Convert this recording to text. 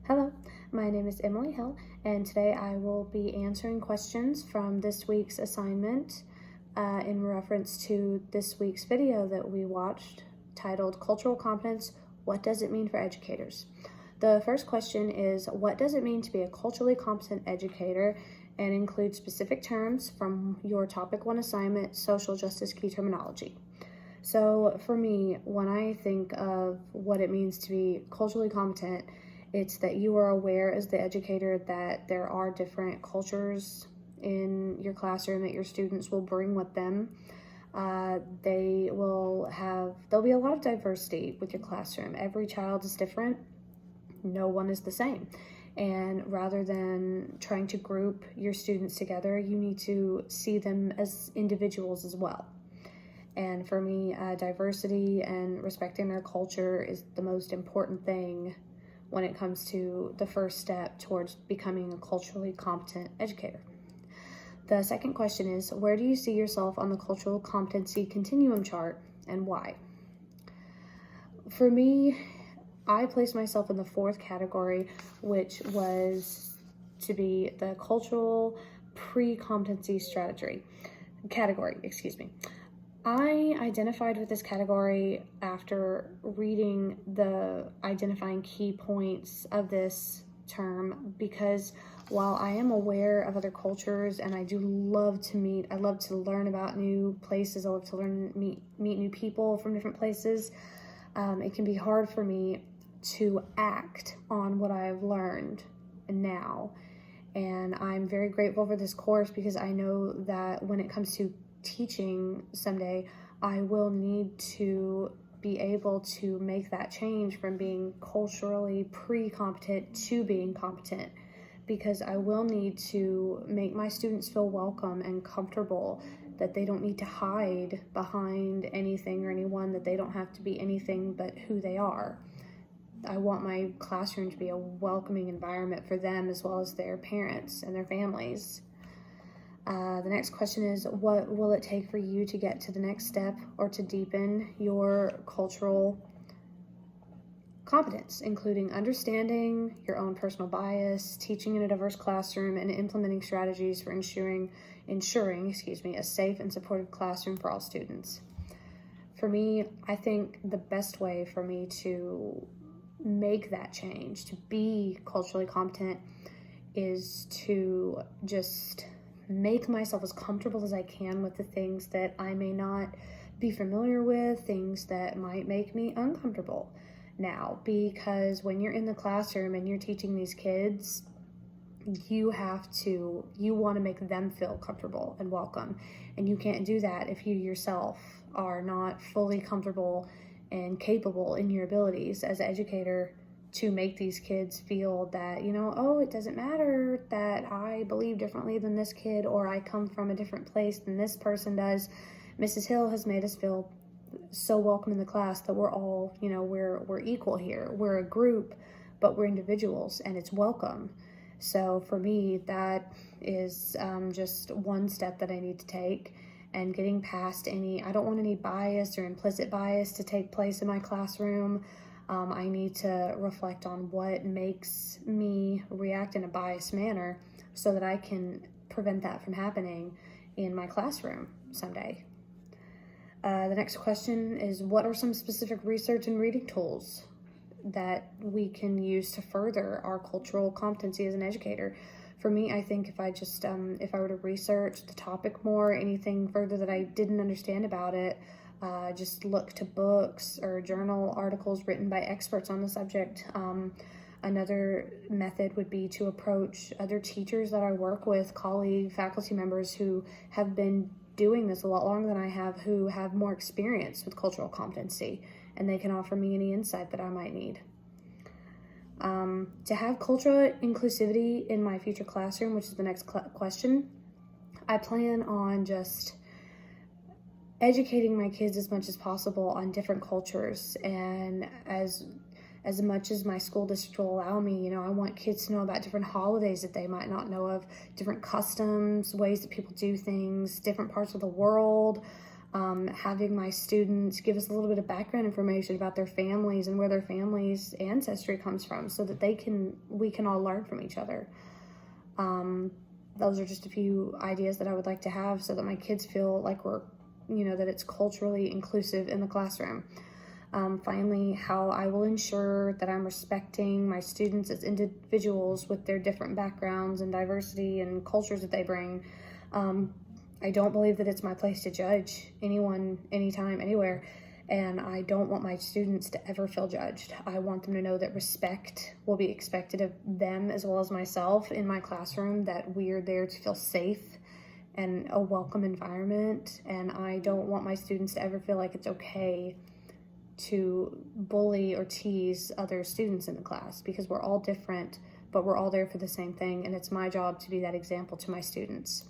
Hello, my name is Emily Hill, and today I will be answering questions from this week's assignment in reference to this week's video that we watched titled Cultural Competence, What Does It Mean for Educators? The first question is, what does it mean to be a culturally competent educator, and include specific terms from your Topic 1 assignment, Social Justice Key Terminology. So for me, when I think of what it means to be culturally competent, it's that you are aware as the educator that there are different cultures in your classroom that your students will bring with them. There'll be a lot of diversity with your classroom. Every child is different. No one is the same. And rather than trying to group your students together, you need to see them as individuals as well. And for me, diversity and respecting their culture is the most important thing when it comes to the first step towards becoming a culturally competent educator. The second question is, where do you see yourself on the cultural competency continuum chart and why? For me, I place myself in the fourth category, which was to be the cultural pre-competency category. I identified with this category after reading the identifying key points of this term, because while I am aware of other cultures and I love to learn about new places, I love to meet new people from different places, it can be hard for me to act on what I've learned now. And I'm very grateful for this course because I know that when it comes to teaching someday, I will need to be able to make that change from being culturally pre-competent to being competent, because I will need to make my students feel welcome and comfortable, that they don't need to hide behind anything or anyone, that they don't have to be anything but who they are. I want my classroom to be a welcoming environment for them as well as their parents and their families. The next question is, what will it take for you to get to the next step or to deepen your cultural competence, including understanding your own personal bias, teaching in a diverse classroom, and implementing strategies for ensuring a safe and supportive classroom for all students? For me, I think the best way for me to make that change, to be culturally competent, is to just make myself as comfortable as I can with the things that I may not be familiar with, things that might make me uncomfortable now. Because when you're in the classroom and you're teaching these kids, you want to make them feel comfortable and welcome. And you can't do that if you yourself are not fully comfortable and capable in your abilities as an educator to make these kids feel that, it doesn't matter that I believe differently than this kid, or I come from a different place than this person does. Mrs. Hill has made us feel so welcome in the class that we're all, we're equal here. We're a group, but we're individuals, and it's welcome. So for me, that is just one step that I need to take. And getting past I don't want any bias or implicit bias to take place in my classroom. I need to reflect on what makes me react in a biased manner so that I can prevent that from happening in my classroom someday. The next question is, what are some specific research and reading tools that we can use to further our cultural competency as an educator? For me, I think if I were to research the topic more, anything further that I didn't understand about it, just look to books or journal articles written by experts on the subject. Another method would be to approach other teachers that I work with, colleague, faculty members who have been doing this a lot longer than I have, who have more experience with cultural competency, and they can offer me any insight that I might need. To have cultural inclusivity in my future classroom, which is the next question, I plan on just educating my kids as much as possible on different cultures, and as much as my school district will allow me. I want kids to know about different holidays that they might not know of, different customs, ways that people do things, different parts of the world. Having my students give us a little bit of background information about their families and where their family's ancestry comes from, so that we can all learn from each other. Those are just a few ideas that I would like to have, so that my kids feel like that it's culturally inclusive in the classroom. Finally, how I will ensure that I'm respecting my students as individuals with their different backgrounds and diversity and cultures that they bring. I don't believe that it's my place to judge anyone, anytime, anywhere, and I don't want my students to ever feel judged. I want them to know that respect will be expected of them as well as myself in my classroom, that we're there to feel safe and a welcome environment, and I don't want my students to ever feel like it's okay to bully or tease other students in the class, because we're all different, but we're all there for the same thing, and it's my job to be that example to my students.